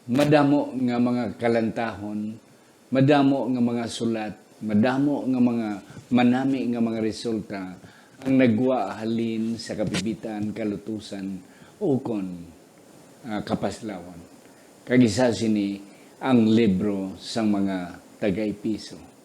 madamo nga mga kalantahon, madamo nga mga sulat, madamo nga mga manami nga mga resulta ang nagwa halin sa kapibitan, kalutusan, ukon, kapaslawan. Kagisa sini ang libro sang mga tagay-piso.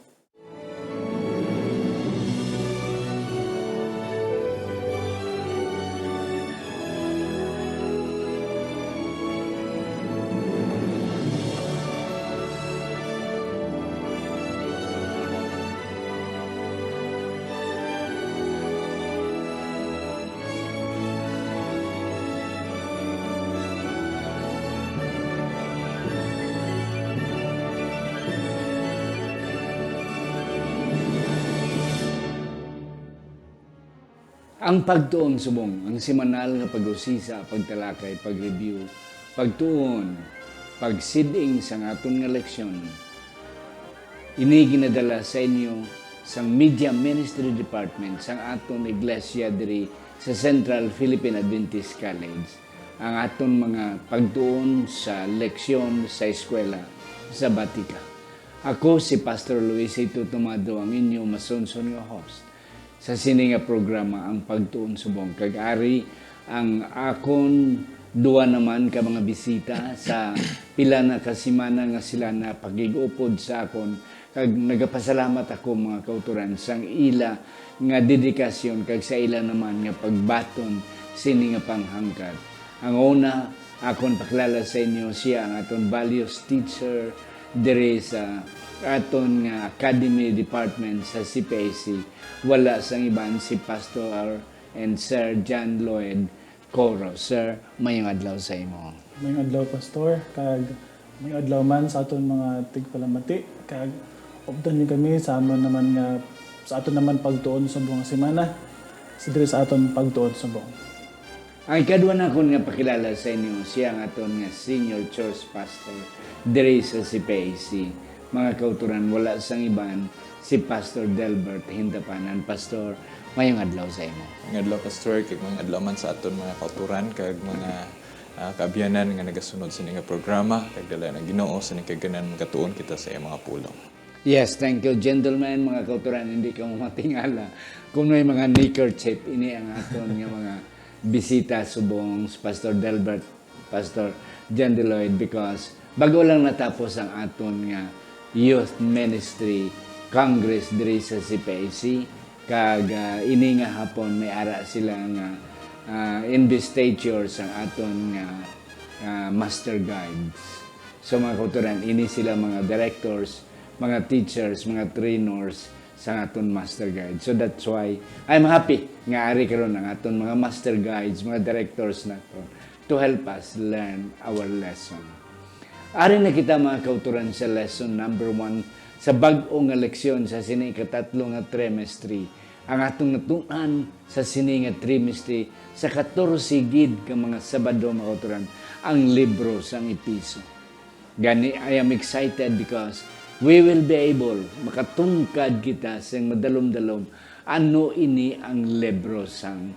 Ang pagtuon subong, ang semanal nga pag-usisa, pagtalakay, pag-review, pagtuon, pagsiding sa aton nga leksyon. Ini ginadala sa inyo sang Media Ministry Department sang aton iglesia diri sa Central Philippine Adventist College. Ang aton mga pagtuon sa leksyon sa eskwela sa Batika. Ako si Pastor Luisito Tomado, ang inyo masonson nga host sa sini nga programa ang pagtuon subong. Kag-ari ang akon duwa naman ka mga bisita sa pila na kasimana nga sila na pagigupod sa akon. Kag nagapasalamat ako mga kauturan sang ila nga dedikasyon kag sa ila naman nga pagbaton sini nga panghangkat. Ang una akon pakilala sa inyo siya ang aton values teacher diri sa aton nga Academy Department sa CPAC. Wala sang iban si Pastor and Sir John Lloyd Coro. Sir, mayong adlaw sa imo. Mayong adlaw, Pastor. Kag mayong adlaw man sa aton mga tigpalamati. Kag updan ni kami sa amon naman nga sa aton naman pagtuon sa buong semana. Sa diri sa aton pagtuon sa buong. Ang ikadwa na akong nga pakilala sa inyo, siya ang aton nga senior church pastor diri sa CPAC. Mga kauturan, wala sang iban si Pastor Delbert Hintapanan. Pastor, mayong adlaw sa imo. Mayong adlaw, Pastor, kag mga adlaw man sa aton mga kauturan kag mga kaabyanan nga nagasunod sa nga programa kag dala na Ginoo sa kaganan katuon kita sa iyang mga pulong. Yes, thank you, gentlemen, mga kauturan. Hindi ka matingala kung may mga neckerchief. Ini ang aton nga mga bisita subong Pastor Delbert, Pastor John Deloyd, because bago lang natapos ang aton nga Youth Ministry Congress diri sa CPAC, kag ini nga hapon may ara sila nga investiture sa aton nga master guides. So mga kauturan, ini sila mga directors, mga teachers, mga trainers sa aton master guide. So that's why I'm happy nga ari karon ang aton mga master guides, mga directors naton to help us learn our lesson. Ari na kita mga kauturan sa lesson number 1 sa bag-o nga leksyon sa sini katatlo nga trimestry. Ang atong natuan sa sini nga trimestry sa 14 gid ka mga Sabado mga kauturan ang libro sang Episo. Gani I am excited because we will be able makatungkad kita sa madalom-dalom ano ini ang libro sang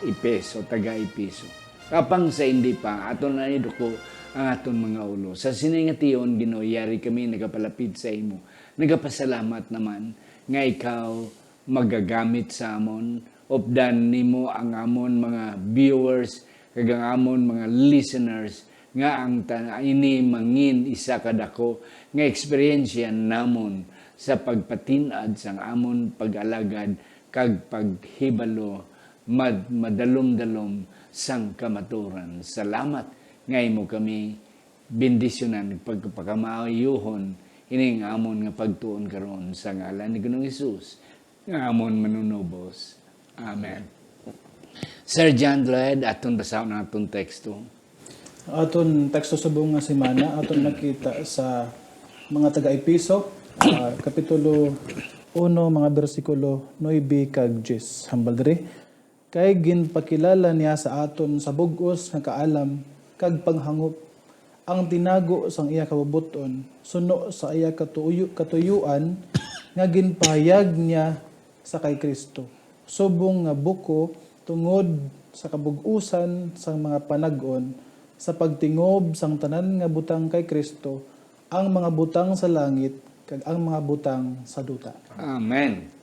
Episo, taga-Episo. Kapang sa hindi pa, aton na ko ang aton mga ulo. Sa siningation, Ginoo, yari kami nagapalapit sa imo. Nagapasalamat naman nga ikaw magagamit sa amon, updan nimo ang amon mga viewers, kag ang amon mga listeners, nga ang ini mangin isa kadako nga eksperyensya namon sa pagpatinad sang amon pag-alagad kag paghibalo madalom-dalom sang kamaturan. Salamat nga imo kami bendisyonan pagpakamayuhon ining amon nga pagtuon karon sa ngalan ni Ginoong Hesus nga amon manunubos. Amen. Sir John Lloyd, aton basahon ang aton teksto. Aton teksto sa buong nga semana, aton nakita sa mga taga-Episo, kapitulo 1, mga bersikulo 9 kag 10. Hambal diri. Kay ginpakilala niya sa aton sa bug-os nga kaalam kag panghangop ang tinago sang iya kabubuton suno sa iya katuyuan nga ginpahayag niya sa kay Kristo. Subong nga buko tungod sa kabug-usan sang mga panag-on sa pagtingob sang tanan nga butang kay Kristo, ang mga butang sa langit kag ang mga butang sa duta. Amen.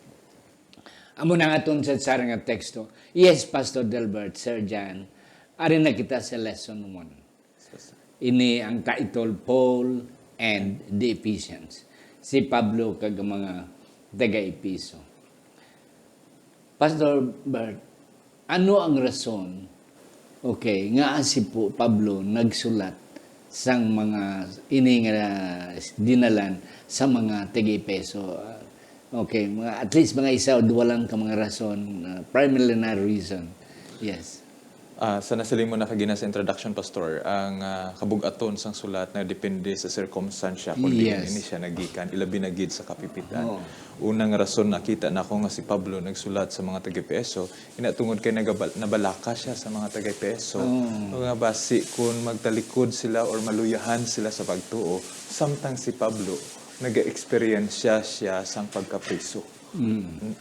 Amo na nga itong sa nga teksto. Yes, Pastor Delbert, Sir Jan, ari na kita sa lesson 1. Ini ang title, Paul and the Ephesians. Si Pablo kag mga taga-Episo. Pastor Bert, ano ang rason, okay, nga si Pablo nagsulat sang mga ini nga dinalan sa mga taga-Epeso? Okay, at least mga isa o duwa lang ka mga rason, primarily na reason. Yes. Sa nasiling mo na kagina sa introduction, Pastor, ang kabugaton sang sulat na depende sa circumstansya kung Yes. ini siya nagikan, ilabi na gid sa kapipitan. Oo. Unang rason nakita na ako nga si Pablo nagsulat sa mga taga-Efeso, inatungod kay nabalaka siya sa mga taga-Efeso. Nga basi kung magtalikod sila or maluyahan sila sa pagtuo, samtang si Pablo nag-experience siya sang pagkapriso.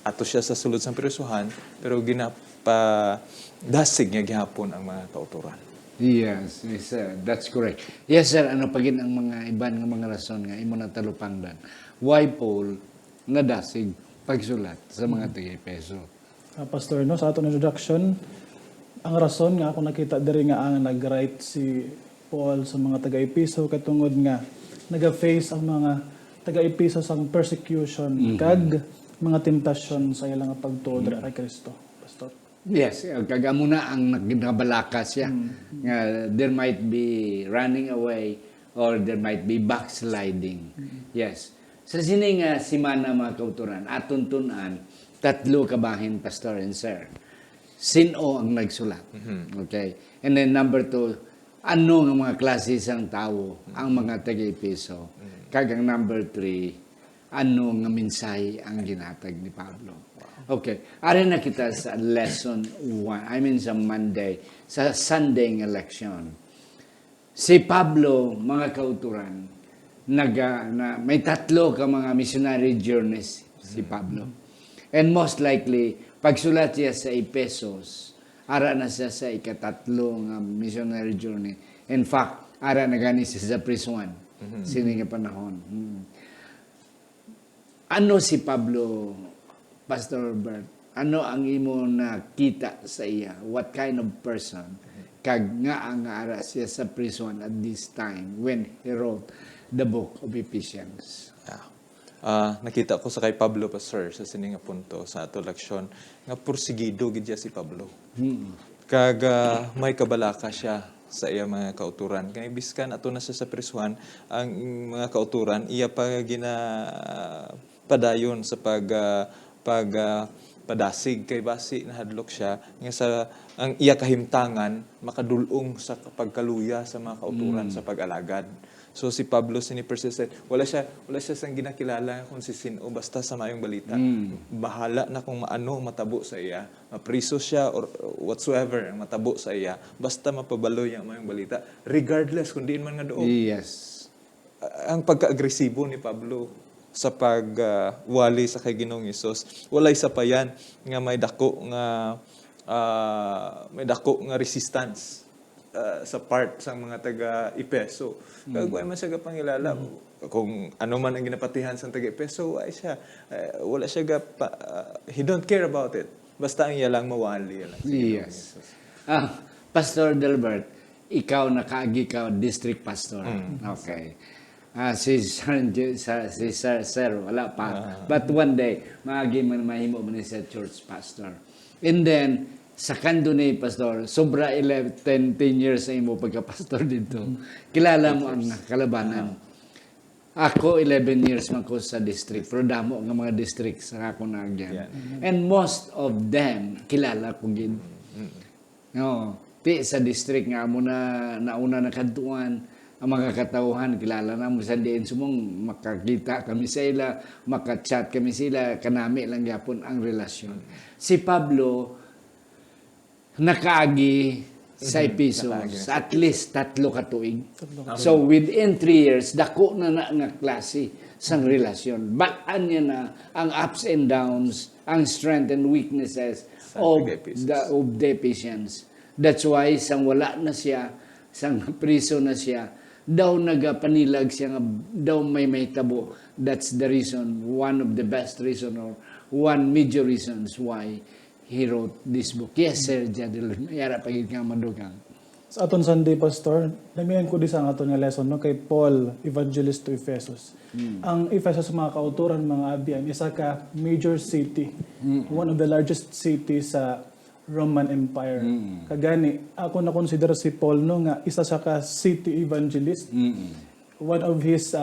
Ato siya sa sulod sang prisuhan, pero dasig niya gihapon ang mga kauturan. Yes, sir. That's correct. Yes, sir. Ano pagin ang mga iban nga mga rason nga imo na talupangdan? Why Paul nadasig pagsulat sa mga taga-Epeso? Pastor, no, sa atong introduction, ang rason nga ako nakita diri nga ang nag-write si Paul sa mga taga-Episo katungod nga naga-face ang mga taga-Episo sang persecution kag mga temptasyon sa ilang pagtuo diri kay Kristo. Pastor. Yes, kagamo na ang nagbalaka siya. Nga there might be running away or there might be backsliding. Yes. Sa sining simana mga kauturan, aton tunan, 3 kabahin, Pastor and Sir. Sino ang nagsulat? Okay. And then number 2, ano ang mga klase sang tao ang mga taga-Epeso? Kagang number 3, ano nga mensahe ang ginatag ni Pablo? Okay. Ari na kita sa lesson 1. I mean sa Monday, sa Sunday ng election. Si Pablo, mga kauturan, may 3 ka mga missionary journeys si Pablo. And most likely, pagsulat siya sa Ephesus, ara na siya sa ika-3 nga missionary journey. In fact, ara na gani siya sa prison. Sini nga panahon. Ano si Pablo, Pastor Bert? Ano ang imo nakita sa iya? What kind of person? Kag nga ang ara siya sa prison at this time when he wrote the book of Ephesians. Nakita ko sa kay Pablo, Pastor, sa sining nga punto sa ato leksyon, nga porsigido gid siya si Pablo. Kag may kabalaka siya sa iya mga kauturan. Kaya biskan ato na siya sa prisuhan, ang mga kauturan, iya pa padayon sa padasig kay basi nahadlok siya nga sa ang iya kahimtangan makadulong sa pagkaluya sa mga kauturan sa pag-alagad. So si Pablo persistent, wala siya sang ginakilala kung si sino basta sa mayong balita. Bahala na kung maano matabo sa iya, mapriso siya or whatsoever ang matabo sa iya, basta mapabaloy ang mayong balita regardless kung diin man nga doon. Yes. Ang pagka-agresibo ni Pablo sa pagwali sa kay Ginoong Hesus, walay sa payan nga may dako nga resistance sa part sa mga taga-Epeso. Kagway man siya pangilala. Kung ano man ang ginapatihan sa taga-Epeso, wala siya he don't care about it. Basta ang iya lang mawali. Yes. Pastor Delbert, ikaw nakaagi ka district pastor. Okay. Si Sir, wala pa. But one day, mahimo man siya church pastor. And then, sa kando ni Pastor, sobra 10 years na imo pagka-pastor dito. Kilala mo ang kalabanan. Ako, 11 years man ko sa district. Pero damo ang mga district sa ako na agyan. And most of them, kilala ko gid. No, sa district nga mo nauna na kantuan, ang mga katauhan, kilala na mo sa diin sumong makakita kami sa ila, makachat kami sila, kanami lang yapon ang relasyon. Si Pablo, nakaagi sa Ephesus, at least 3 ka tuig. So within 3 years, dako na nga klase sang relasyon. Balaan niya na ang ups and downs, ang strength and weaknesses of the Ephesians. That's why sang wala na siya, sang priso na siya, daw nagapanilag siya nga daw may mahitabo. That's the reason, one of the best reason or one major reasons why he wrote this book. Yes, Sir Jadil, mayara pagid nga madugang. Sa aton Sunday, Pastor, namihan ko di sa aton nga lesson no, kay Paul, Evangelist to Ephesus. Ang Ephesus, mga kauturan, mga abiyan, isa ka major city. One of the largest cities sa Roman Empire. Kagani, ako na-consider si Paul no, nga isa siya ka city evangelist. One of his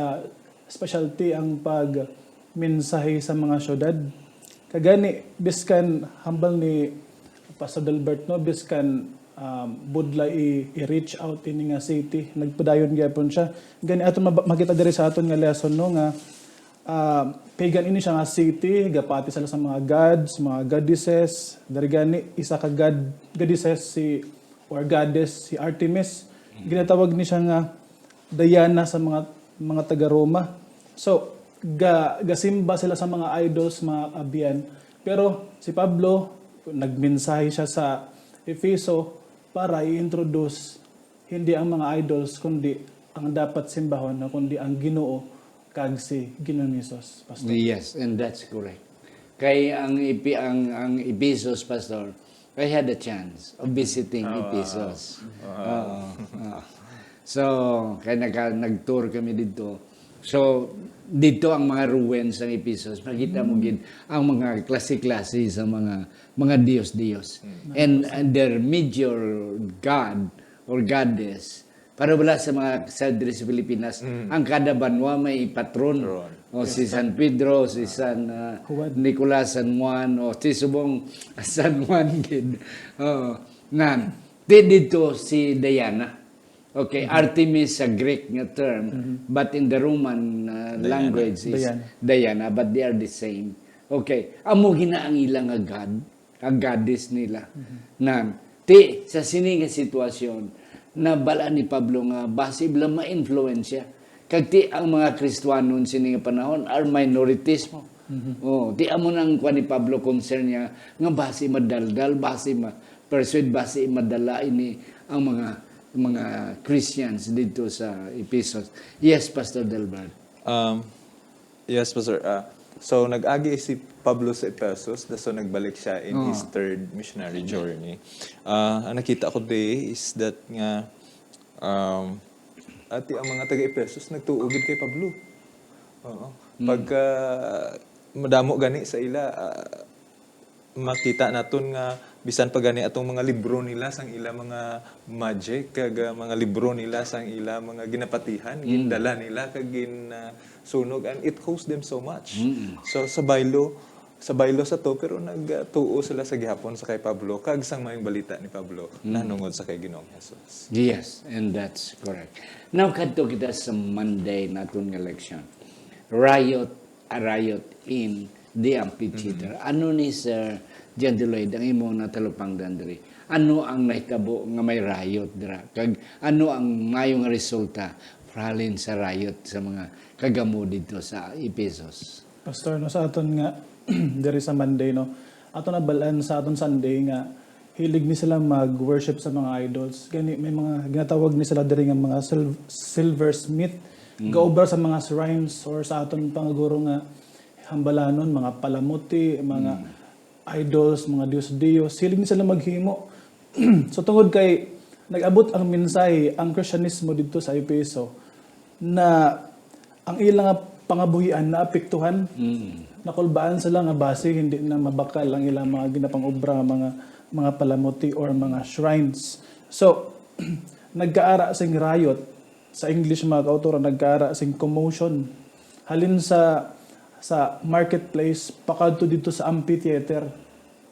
specialty ang pag-mensahe sa mga syudad. Kagani, biskan hambal ni Pastor Delbert, no, biskan budla i-reach out ini nga city, nagpadayon gyapon siya. Gani aton makita diri sa aton nga lesson no nga pagan ini siya nga city, gapati sila sa mga gods, mga goddesses. Dari gani isa ka goddesses si or goddess si Artemis. Ginatawag ni siya nga Diana sa mga taga Roma. So gasimba sila sa mga idols, mga abiyan. Pero si Pablo nagmensahe siya sa Efeso para i-introduce hindi ang mga idols kundi ang dapat simbahon na kundi ang Ginoo kag si Ginoong Hesus, Pastor. Yes, and that's correct. Kay ang Ephesus, Pastor, I had a chance of visiting Ephesus. So, kaya nag-tour kami dito. So, dito ang mga ruins ng Ephesus. Makita mo gid ang mga klase-klase sa mga Diyos-Diyos. And their major god or goddess, para wala sa mga sa Pilipinas, ang kada banwa may patron. O si San Pedro, si San Nicolas, San Juan, o si Subong San Juan gid. Dito si Diana. Okay, Artemis a Greek nga term, but in the Roman language is Diana, but they are the same. Okay, amo gina ang ilang nga god, ang goddess nila. Na sa sini nga sitwasyon na bala ni Pablo nga base bala ma-influensya. Kag ti ang mga Kristiyano sini nga panahon are minorities mo. Oh, ti amo nang kuan ni Pablo concern niya nga base madaldal, base persuade, base madala ini ang mga Christians dito sa Ephesus. Yes, Pastor Delbert. Yes, Pastor. So, nag-agi si Pablo sa Ephesus, so nagbalik siya in his third missionary journey. Ang nakita ko di is that nga, ati ang mga taga-Ephesus nagtuugid kay Pablo. Pagka madamo gani sa ila, makita naton nga bisan pa gani atong mga libro nila sang ila mga magic kag mga libro nila sang ila mga ginapatihan gindala nila kag sunog, and it cost them so much. So sa baylo sa to, pero nagtuo sila sa gihapon sa kay Pablo kag sang maayong balita ni Pablo nanungod sa kay Ginoong Hesus. Yes, and that's correct. Now kadto kita sa Monday naton nga leksyon. A riot in the amphitheater. Ano ni Sir John Deloyd ang imo natalupang dandri? Ano ang nahitabo nga may riot dira? Kag ano ang mayong resulta halin sa riot sa mga kagamo dito sa Ephesus? Pastor, no, sa aton nga diri sa Monday, no, aton nabalaan sa aton Sunday nga hilig ni sila mag-worship sa mga idols. Gani may mga ginatawag ni sila diri nga mga silversmith, gaobra sa mga shrines or sa aton pangaguro nga hambalanon, mga palamuti, mga idols, mga Diyos-Diyos. Hilig ni sila maghimo. So tungod kay nag-abot ang mensahe, ang Kristyanismo dito sa Efeso na ang ilang pangabuhian na apektuhan, nakulbaan sila nga base hindi na mabakal ang ilang mga ginapang-obra, mga palamuti or mga shrines. So nagkaara sing riot, sa English mga kauturan, nagkaara sing commotion. Halin sa marketplace, pakadto dito sa amphitheater,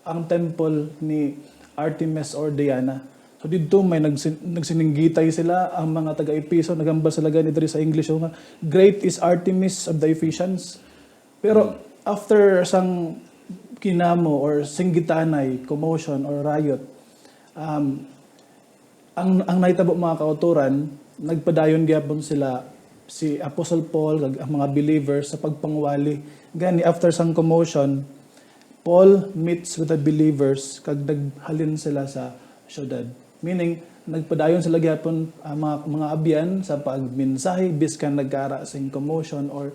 ang temple ni Artemis or Diana. So dito may nagsininggitay sila ang mga taga-Efeso, nagambal sila ganito sa English nga, great is Artemis of the Ephesians. Pero after sang kinamo or singgitanay, commotion or riot, ang naitabo mga kauturan, nagpadayon gyapon sila si Apostle Paul kag ang mga believers sa pagpangwali. Gani after sang commotion, Paul meets with the believers kag naghalin sila sa syudad. Meaning, nagpadayon sila gihapon mga abyan sa pagmensahe biskan nagkara sing commotion or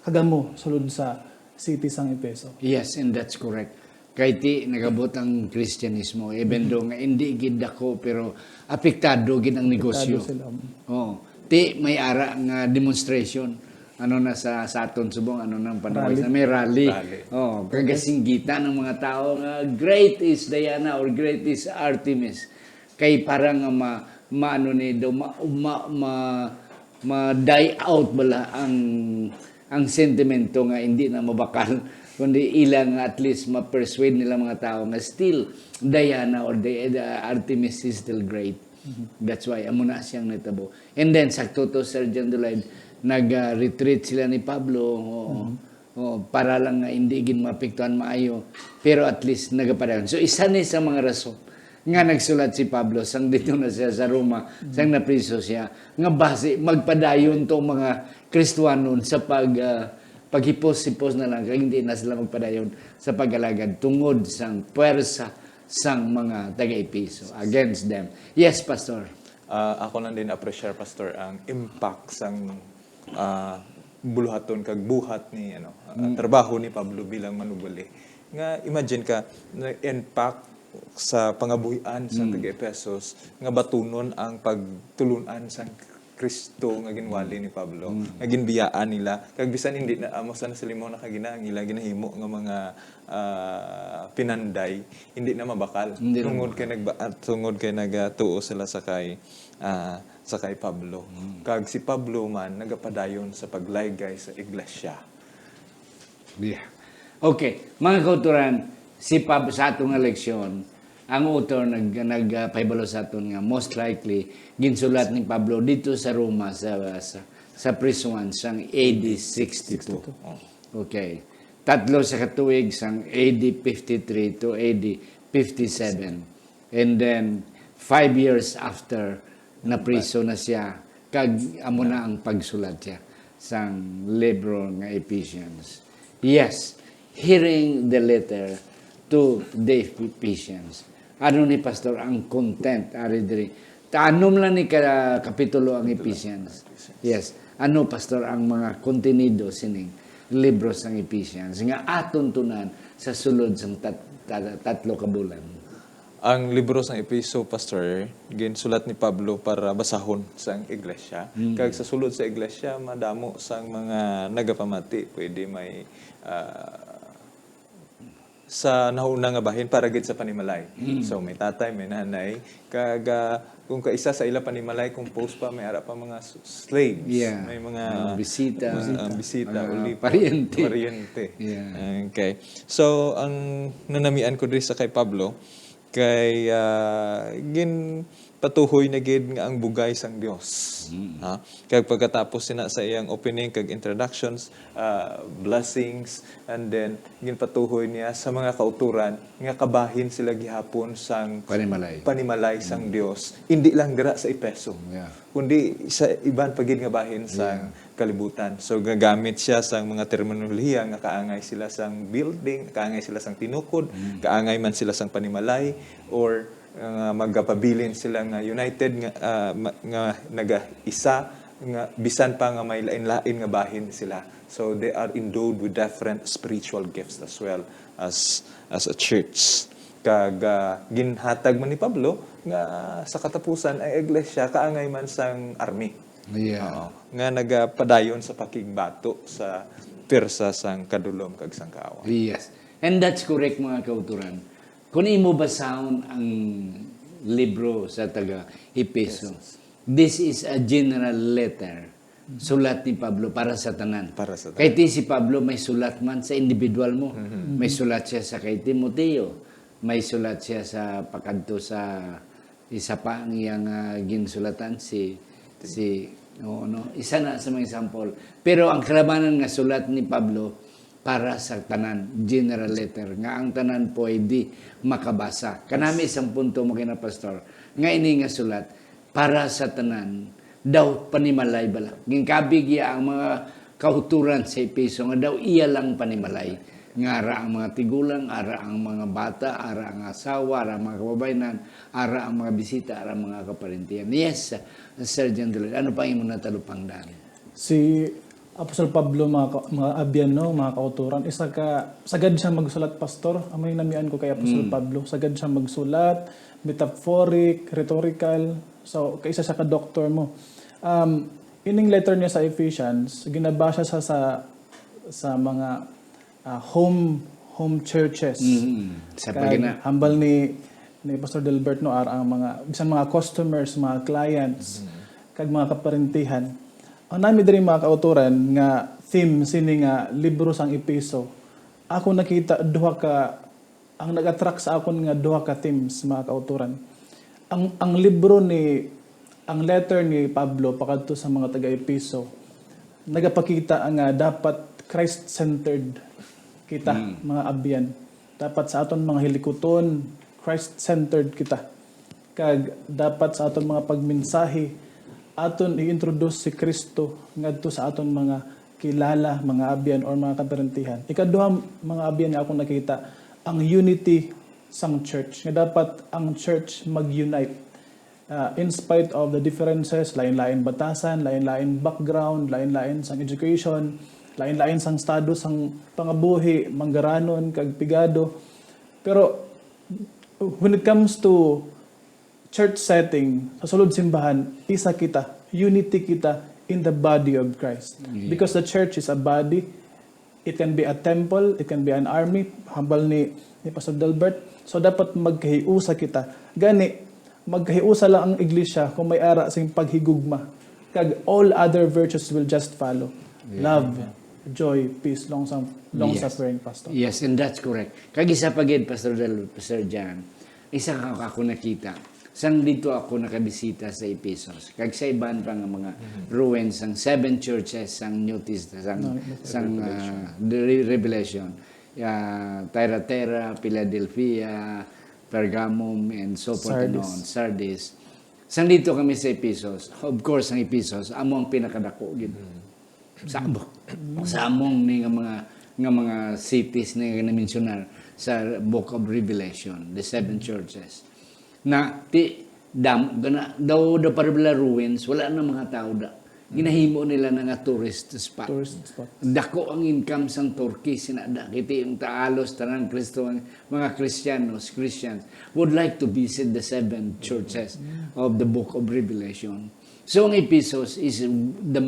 kagamo sulod sa city sang Efeso. Yes, and that's correct. Kay ti nagabot ang Kristyanismo, even though nga hindi gid dako pero apektado gid ang negosyo. Sila. Oh, ti may ara nga demonstration ano na sa aton subong ano nang panawag na may rally. Oh, kagasinggita ng mga tao nga great is Diana or great is Artemis. Kay parang maano ni do ma die out bala ang sentimento nga hindi na mabakal kundi ilang at least ma-persuade nila mga tao nga still Diana or the Artemis is still great. That's why amo na siyang natabo. And then sakto to Sir John Dulaid nag-retreat sila ni Pablo para lang nga hindi gin mapektuhan maayo pero at least nagapadayon. So isa ni sa mga rason nga nagsulat si Pablo sang dito na siya sa Roma sang napriso siya nga base magpadayon tong mga Kristiyanon sa paghipos-hipos na lang kaya hindi na sila magpadayon sa pag-alagad tungod sang puwersa sang mga taga-Epeso against them. Yes, Pastor. Ako lang din appreciate, Pastor, ang impact sang buluhaton kag buhat ni trabaho ni Pablo bilang manubali. Nga imagine ka na impact sa pangabuhian sa taga-Epesos nga batunon ang pagtulunan sa Kristo nga ginwali ni Pablo nga ginbiyaan nila kag bisan hindi na amo sa silimo na kagina ang ila ginahimo nga mga pinanday hindi na mabakal tungod kay nagatuo sila sa kay Pablo kag si Pablo man nagapadayon sa paglaygay sa iglesia. Yeah. Okay, mga kauturan, si Pablo sa atong leksyon, ang author nagpahibalo sa aton nga most likely ginsulat ni Pablo dito sa Roma sa prison sang AD 62. Okay. Tatlo sa katuig sang AD 53 to AD 57. And then 5 years after na priso na siya kag amo na ang pagsulat siya sang libro nga Ephesians. Yes, hearing the letter to the Ephesians. Ano ni Pastor ang content ari diri? Taanom lang ni kapitulo ang Ephesians. Yes. Ano Pastor ang mga kontenido sining libro sang Ephesians nga aton tunan sa sulod sang tatlo ka bulan. Ang libro sang Efeso, Pastor, ginsulat ni Pablo para basahon sang iglesia. Kag sa sulod sa iglesia madamo sang mga nagapamati pwede may sa nauna nga bahin para gid sa panimalay. So may tatay, may nanay, kag kung kaisa sa ila panimalay kung post pa may ara pa mga slaves, Yeah. may mga bisita, uli pariente. Yeah. Okay. So ang nanamian ko diri sa kay Pablo kay gin patuhoy na gid nga ang bugay sang Dios. Ha? Kag pagkatapos sina sa iyang opening kag introductions, blessings, and then ginpatuhoy niya sa mga kauturan nga kabahin sila gihapon sang panimalay sang Dios. Hindi lang dira sa Efeso. Yeah. Kundi sa iban pagid nga bahin sang kalibutan. So gagamit siya sang mga terminolohiya nga kaangay sila sang building, kaangay sila sang tinukod, kaangay man sila sang panimalay or magapabilin sila nga united nga naga-isa nga bisan pa nga may lain-lain nga bahin sila. So they are endowed with different spiritual gifts as well as a church. Kag ginhatag man ni Pablo nga sa katapusan ay iglesia kaangay man sang army. Yeah. Nga nagapadayon sa pakigbato sa persa sang kadulom kag sang kaawan. Yes. And that's correct mga kauturan. Kung imo basahon ang libro sa taga-Epeso, this is a general letter. Sulat ni Pablo para sa tanan. Kay ti si Pablo may sulat man sa individual mo. May sulat siya sa kay Timoteo. May sulat siya sa pakadto sa isa pa ang iyang ginsulatan isa na sa mga example. Pero ang kalabanan nga sulat ni Pablo para sa tanan, general letter, nga ang tanan pwede makabasa. Kanami isang punto mo kina Pastor, nga ini nga sulat, para sa tanan, daw panimalay bala. Ginkabig iya ang mga kauturan sa Efeso, nga daw iya lang panimalay. nga ara ang mga tigulang, ara ang mga bata, ara ang asawa, ara ang mga kababayanan, ara ang mga bisita, ara ang mga kaparintiyan. Yes, Sir General, ano pa yung muna talupang daan? Si Apostol Pablo, mga abyan, no, mga kauturan, sagad siya magsulat, Pastor. Amay namian ko kay Apostol Pablo. Sagad siya magsulat, metaphoric, rhetorical. So, kaisa siya ka-doktor mo. Ining letter niya sa Ephesians, ginabasa siya sa mga home churches. Sa Kag pagina. hambal ni Pastor Delbert no ang mga bisan mga customers, mga clients, kag mga kaparintihan. Ang nami diri mga kauturan nga theme sini nga libro sang Episo. Ako nakita duha ka ang nag-attract sa akon nga duha ka themes mga kauturan. Ang libro ang letter ni Pablo pakadto sa mga taga-Episo nagapakita nga dapat Christ-centered kita mga abyan. Dapat sa aton mga hilikuton Christ-centered kita. Kag dapat sa aton mga pagmensahe aton i-introduce si Kristo ngadto sa aton mga kilala, mga abyan or mga kaparintihan. Ikaduha mga abyan nga akong nakita ang unity sang church. Nga dapat ang church mag-unite. In spite of the differences, lain-lain batasan, lain-lain background, lain-lain sang education, lain-lain sang status sang pangabuhi, manggaranon, kag pigado. Pero when it comes to church setting, sa sulod simbahan, isa kita, unity kita in the body of Christ. Because the church is a body, it can be a temple, it can be an army, hambal ni Pastor Delbert. So dapat magkahiusa kita. Gani, magkahiusa lang ang iglesia kung may ara sing paghigugma. Kag all other virtues will just follow. Love, joy, peace, long suffering, Pastor. Yes, and that's correct. Kag isa pagid, Pastor Jan, isa ka ako nakita. Sang dito ako nakabisita sa Ephesus. Kag sa iban pa nga mga ruins sang 7 churches sang New Testament, sang the Revelation. Thyatira, Philadelphia, Pergamum, and so forth and on. Sardis. Sang dito kami sa Ephesus. Of course, ang Ephesus, amo ang pinakadako gid. Sa among ni nga mga cities na na-mentionar sa Book of Revelation, the 7 churches. Na daw parabla ruins, wala na mga tao da. Ginahimo nila na nga tourist spot. Dako ang income sang Turkey sinada kiti yung taalos tanan mga Christians would like to visit the 7 churches of the Book of Revelation. So ang Ephesus is the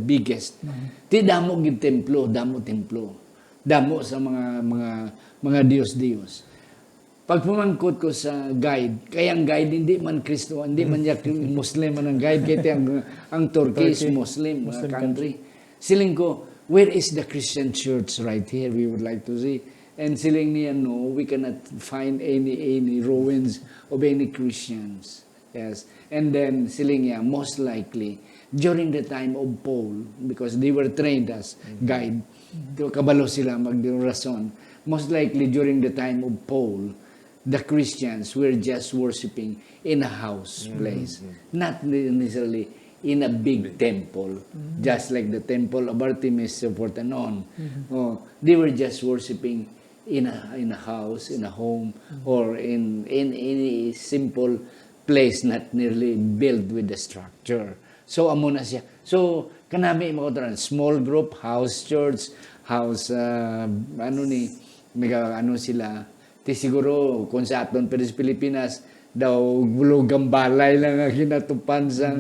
biggest. Ti damo gid templo. Damo sa mga Diyos. Pag pumangkot ko sa guide, kaya ang guide hindi man Kristo, hindi man yak Muslim man ang guide, kaya ang Turkey is Muslim country. Siling ko, where is the Christian church right here? We would like to see. And siling niya, no, we cannot find any ruins of any Christians. Yes. And then siling niya, most likely, during the time of Paul, because they were trained as guide, kabalo sila magdirason. Most likely during the time of Paul, the Christians were just worshiping in a house place, not necessarily in a big temple, just like the temple of Artemis, so forth and on. They were just worshiping in a house, in a home, or in any simple place not nearly built with the structure. So amo na siya. So kanami mo small group, house church, house sila. Ti siguro kung sa aton pero sa Pilipinas daw bulugang balay lang ang kinatupan sa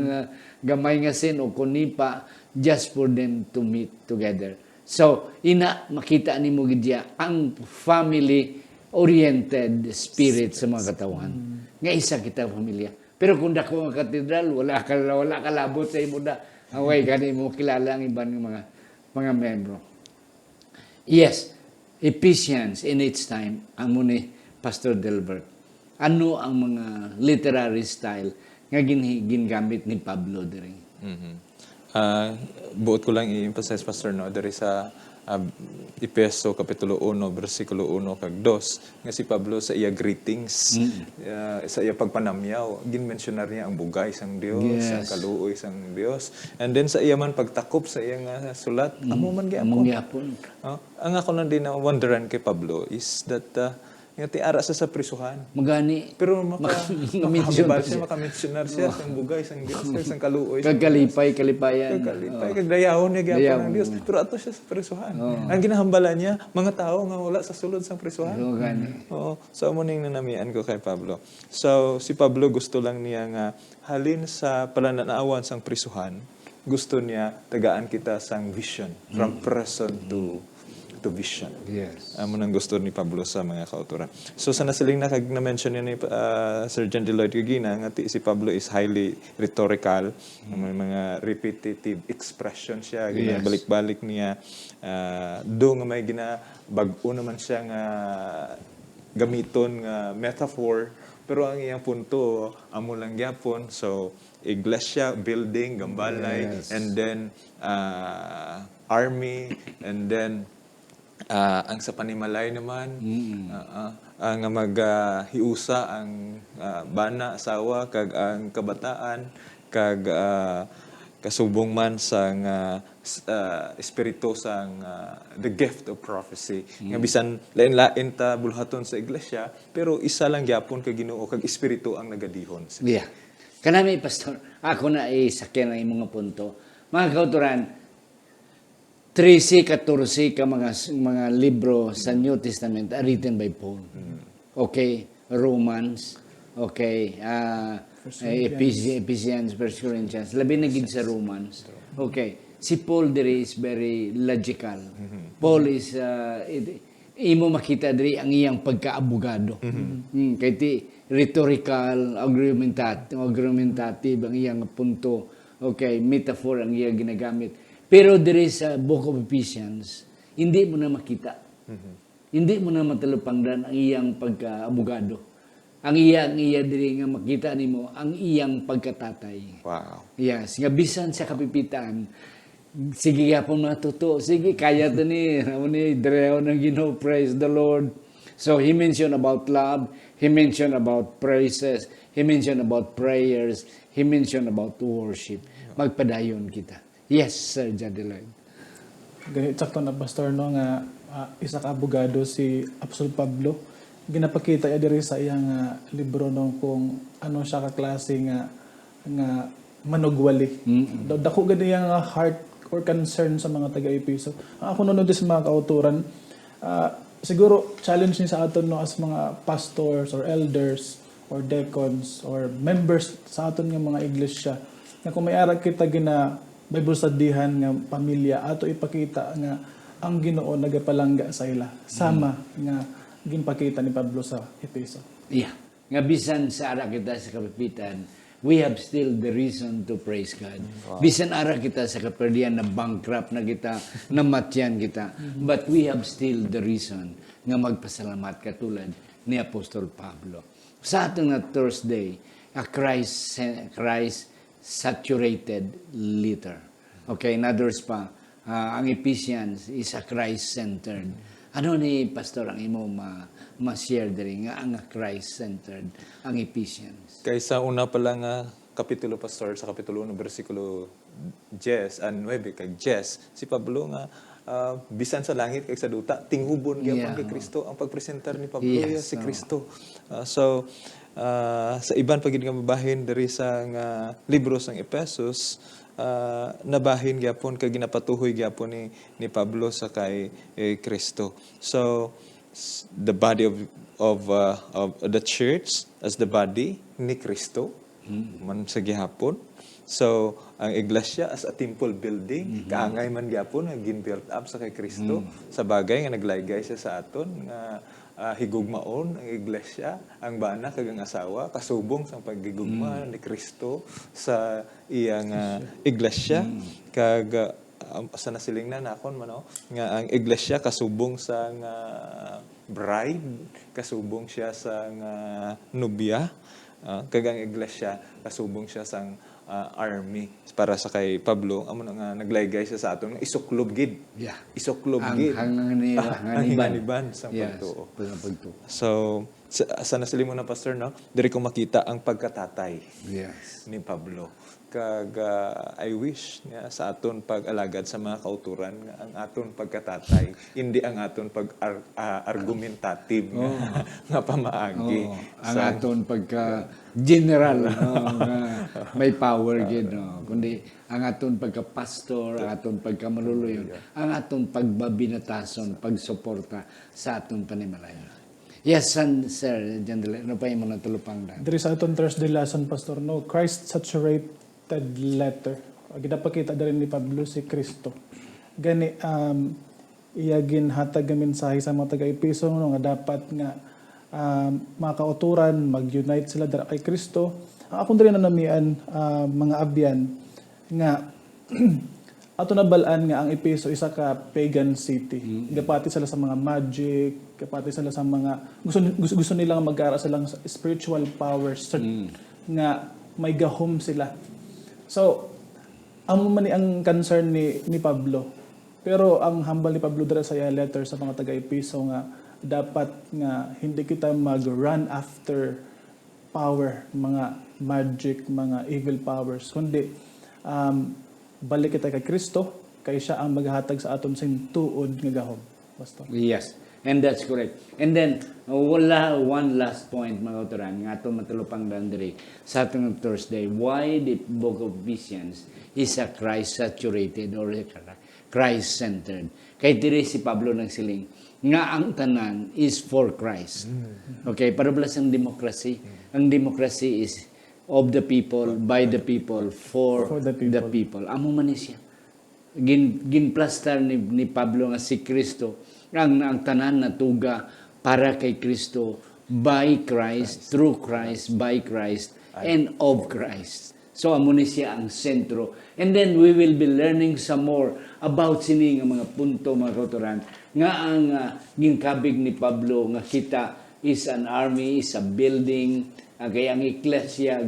gamay nga sin o kunipa just for them to meet together. So makita ni mo gidya ang family oriented spirit sa mga katawan. Nga isa kita pamilya. Pero kung dako ang katedral wala ka labot sa imo da. Away gani mo kilala ang iban ng mga membro. Yes. Ephesians in its time, amo ni Pastor Delbert. Ano ang mga literary style nga gingamit ni Pablo diri? Buot ko lang i-emphasize, Pastor, no, diri sa Efeso Kapitulo 1, versikulo 1 kag 2, nga si Pablo sa iya greetings, sa iya pagpanamyaw, ginmensionar niya ang bugay sang Dios, Yes. ang kaluoy sang Dios. And then sa iya man pagtakop sa iya nga sulat, amo man Among gyapon. yapon. Ang ako na din na wonderan kay Pablo is that nga tiara sa prisuhan. Magani. Pero Mention pa makahambal siya, makamensionar siya sang bugay, sang Dios, sang kaluoy. Kagkalipay, kalipayan. Kay dayahon niya gyapon Dayahon. ng Dios. Pero ato siya sa prisuhan. Ang ginahambalan niya, mga tao nga wala sa sulod sang prisuhan. So, gani. Oo. So, amo ning nanamian ko kay Pablo. So, si Pablo gusto lang niya nga halin sa palananaawan sang prisuhan, gusto niya tagaan kita sang vision, from present to vision. Yes. Amo nang gusto ni Pablo sa mga kauturan. So sa nasiling na kag na-mention ni Sir John Lloyd Gugina nga si Pablo is highly rhetorical, may mga repetitive expression siya, ginabalik-balik niya. Do nga may ginabag-o naman siya nga gamiton nga metaphor, pero ang iyang punto amo lang gyapon. So iglesia, building, gambalay, and then army, and then ang sa panimalay naman, ang maghiusa ang bana, asawa, kag ang kabataan, kag kasubong man sang espiritu sang the gift of prophecy. Nga bisan lain-lain ta bulhaton sa iglesia, pero isa lang gyapon kag Ginoo kag espiritu ang nagadihon. Yeah. Kanami, Pastor, ako na sakyan ang imong punto. Mga kauturan, 13-14 ka mga libro sa New Testament are written by Paul. Okay, Romans, okay, Ephesians, 1 Corinthians, labi na gid sa Romans. Okay, si Paul diri is very logical. Paul is imo makita diri ang iyang pagkaabogado. Kay ti rhetorical, argumentative ang iyang punto. Okay, metaphor ang iyang ginagamit. Pero diri sa Book of Ephesians, hindi mo na makita. Hindi mo na matalupangdan ang iyang pagkaabogado. Ang iya diri nga makita nimo ang iyang pagkatatay. Wow. Yes, nga bisan sa kapipitan, sige yapon matuto. Sige, kaya to ni Dreo ng Ginoo, praise the Lord. So he mentioned about love, he mentioned about praises, he mentioned about prayers, he mentioned about worship. Magpadayon kita. Yes, Sir Jadiloy. Ganit sakto na pastor no nga isa ka abogado si Apostol Pablo. Ginapakita ya diri sa iyang libro no kung ano siya ka klase nga manugwali. Dako gani yang heart or concern sa mga taga-Epeso. Ako nunod sa mga kauturan, siguro challenge ni sa aton no as mga pastors or elders or deacons or members sa aton nga mga iglesia na kung may ara kita gina Bible studyhan nga pamilya ato ipakita nga ang Ginoo nagapalangga sa ila sama nga ginpakita ni Pablo sa Efeso. Yeah. Nga bisan sa ara kita sa kapipitan, we have still the reason to praise God. Bisan ara kita sa kaperdian na bankrupt na kita, namatyan kita, but we have still the reason nga magpasalamat katulad ni Apostol Pablo. Sa ating na Thursday, a Christ saturated letter. Okay, in others pa, ang Ephesians is a Christ-centered. Ano ni Pastor ang imo ma-share diri nga ang Christ-centered ang Ephesians? Kaysa una pa lang kapitulo, Pastor, sa kapitulo 1, versikulo 10, 9, kag 10, si Pablo nga, bisan sa langit kag sa duta, tinghubon gyapon kay Kristo. Ang pagpresentar ni Pablo si Kristo. Sa iban pagid nga mabahin diri sa libro sang Ephesus, nabahin gyapon kag ginapatuhoy gyapon ni Pablo sa kay Kristo. So the body of the church as the body ni Kristo man sa gihapon. So ang iglesia as a temple building, kaangay man gyapon nga gin-build up sa kay Kristo sa bagay nga naglaygay siya sa aton nga higugmaon ang iglesia, ang bana kag ang asawa kasubong sa paghigugma ni Kristo sa iyang iglesia kag sa nasilingnan nakon man nga ang iglesia kasubong sa bride, kasubong siya sa nobya, kag ang iglesia kasubong siya sang army para sa kay Pablo amo na nga naglaygay siya sa aton nga isuklob gid. Yeah. Isuklob Ang gid. Ang hinganiban sa Yes, pagtuo. pagtuo. So sa nasalimon na pastor no, diri ko makita ang pagkatatay Yes. ni Pablo. Kag I wish niya sa aton pag-alagad sa mga kauturan nga ang aton pagkatatay hindi ang aton argumentative nga pamaagi. Oo. Ang aton pagka general nga may power gid no, kundi ang aton pagka pastor, ang aton pagka maluluyon, ang aton pagbabinatason, pagsuporta sa aton panimalayon. Yes, sir, gentlemen, ano pa yung mga tulupang na? Diri sa aton Thursday lesson, Pastor, no, Christ-saturated letter. Ginapakita din ni Pablo si Kristo. Gani, iya ginhatag ang mensahe sa mga taga-Epeso, no, nga dapat nga mga kauturan, mag-unite sila dara kay Kristo. Ang akong rin nanamian, mga abyan, nga ato nabalaan nga ang Epeso isa ka pagan city. Gapati sila sa mga magic, gapati sila sa mga gusto nilang mag-aral silang spiritual powers nga may gahom sila. So, ang concern ni Pablo. Pero ang humble ni Pablo dira sa letter sa mga taga-Epeso nga dapat nga hindi kita mag-run after power, mga magic, mga evil powers, kundi balik kita kay Kristo, kay siya ang maghatag sa aton sing tuod nga gahom. Pastor. Yes, and that's correct. And then, wala one last point, mga kauturan, nga itong matulupang dandiri sa atong Thursday, why the book of Ephesians is a Christ-saturated or Christ-centered. Kay diri si Pablo nagsiling, nga ang tanan is for Christ. Okay, parablas ang democracy. Ang democracy is of the people, by the people, for the people. Amo man ni siya. Ginplastar ni Pablo nga si Kristo, ang tanan na tuga para kay Kristo, by Christ, through Christ, by Christ, and of Christ. So amo ni siya ang sentro. And then we will be learning some more about sini nga mga punto, mga kauturan, nga ang ginkabig ni Pablo nga kita is an army, is a building. Kaya ang Ecclesia,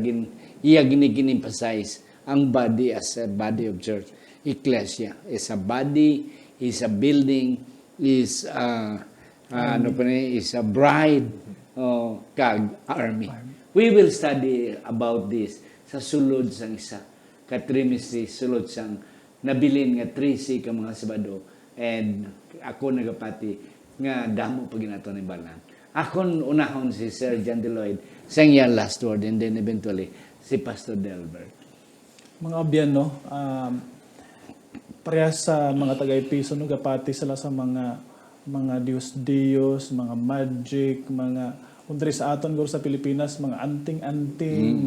iya gini-emphasize ang body as a body of church. Ecclesia is a body, is a building, is is a bride, kag army. We will study about this sa sulod sang isa ka trimestry, sulod sang nabilin nga 3C ka mga Sabado, and ako nagapati nga damo pa ginato ni balan. Akon unahon si Sir John Deloyd sa iya last word, and then eventually si Pastor Delbert. Mga abyan, no, parehas sa mga taga-Epeso, no, gapati sila sa mga Diyos, mga magic, mga kundri sa aton guro sa Pilipinas, mga anting-anting,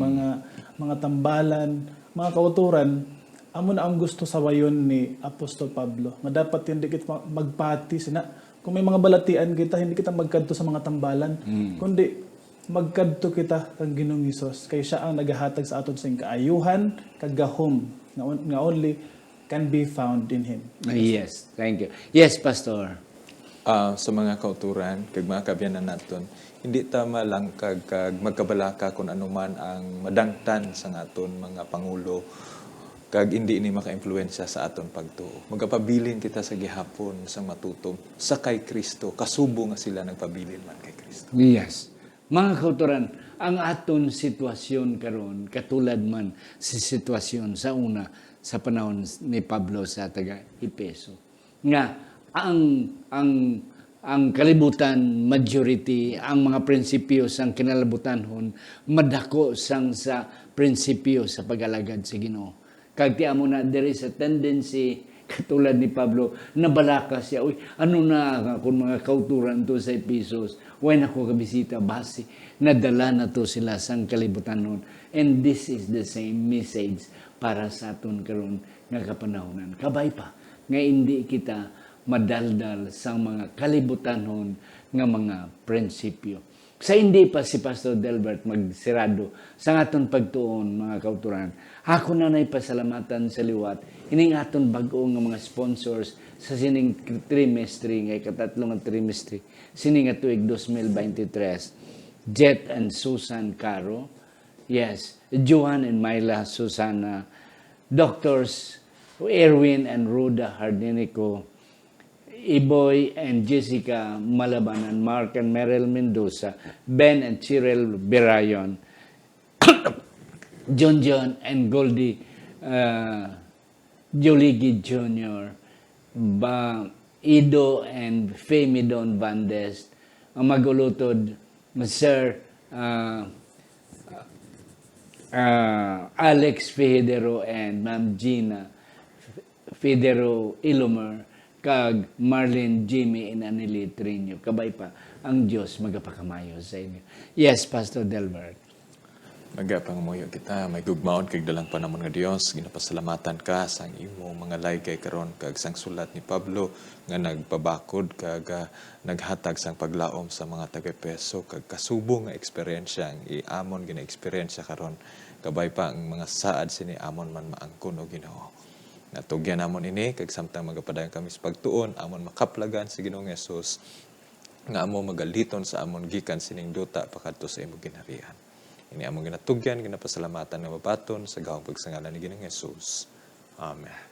mga tambalan, mga kauturan. Amo na ang gusto sa wayon ni Apostol Pablo, nga dapat hindi kita magpati sina. Kung may mga balatian kita, hindi kita magkadto sa mga tambalan, kundi magkadto kita kang Ginoong Hesus, kay siya ang nagahatag sa aton sing kaayuhan, kagahom, nga only can be found in Him. Yes, thank you. Yes, Pastor. Sa mga kauturan, kag mga kabyanan naton, hindi tama lang kag magkabalaka kung anuman ang madangtan sa aton mga pangulo, kag hindi ini maka-impluwensya sa aton pagtuo. Magapabilin kita sa gihapon sa matutom sa kay Kristo, kasubo nga sila nagpabilin man kay Kristo. Yes. Mga kauturan, ang aton sitwasyon karon katulad man si sitwasyon sa una sa panahon ni Pablo sa taga-Epeso. Nga ang kalibutan, majority, ang mga prinsipyo sang kinalabutanhon, madako sang sa prinsipyo sa pag-alagad sa Ginoo. Kag tiya mo na, there is a tendency, katulad ni Pablo, nabalaka siya, uy, ano na kung mga kauturan to sa Ephesus, when ako kabisita, base, nadala na to sila sang kalibutan nun. And this is the same message para sa aton karon nga kapanahonan. Kabay pa, nga hindi kita madaldal sa mga kalibutanhon nga mga prinsipyo. Sa hindi pa si Pastor Delbert magsirado sa aton pagtuon, mga kauturan, ako na pasalamatan sa liwat, ining aton bag-o nga mga sponsors sa sining trimestry, ngay katatlong trimestry, sining tuig 2023, Jet and Susan Caro, Yes, Johan and Myla Susana, Doctors Erwin and Ruda Hardinico, Iboy and Jessica Malabanan, Mark and Meryl Mendoza, Ben and Cyril Berayon, John and Goldie Joligi Jr., Ido and Femi Don Vandes, ang magulutod, Sir Alex Federo and Ma'am Gina Federo Ilomer, kag Marlene Jimmy and Anili Trinio. Kabay pa, ang Diyos magapakamayo sa inyo. Yes, Pastor Delbert. Magapangamuyo kita, may gugmaon kag dalang panamon nga Dios, ginapasalamatan ka sa imo mga laygay karon kag sang sulat ni Pablo nga nagpabakod kag naghatag sang paglaom sa mga taga-Efeso kag kasubo nga eksperyensya ang iamon gina-eksperyensya karon. Kabay pa ang mga saad sini amon man maangkon o Ginoo. Natugyan namon ini kag samtang magapadayon kami sa pagtuon amon makaplagan si Ginoong Hesus nga amo magaliton sa amon gikan sining duta pakadto sa imo ginharian. Ini among ginatugyan, ginapasalamatan nga mabaton sa gawang pagsangalan ni Ginoong Hesus. Amen.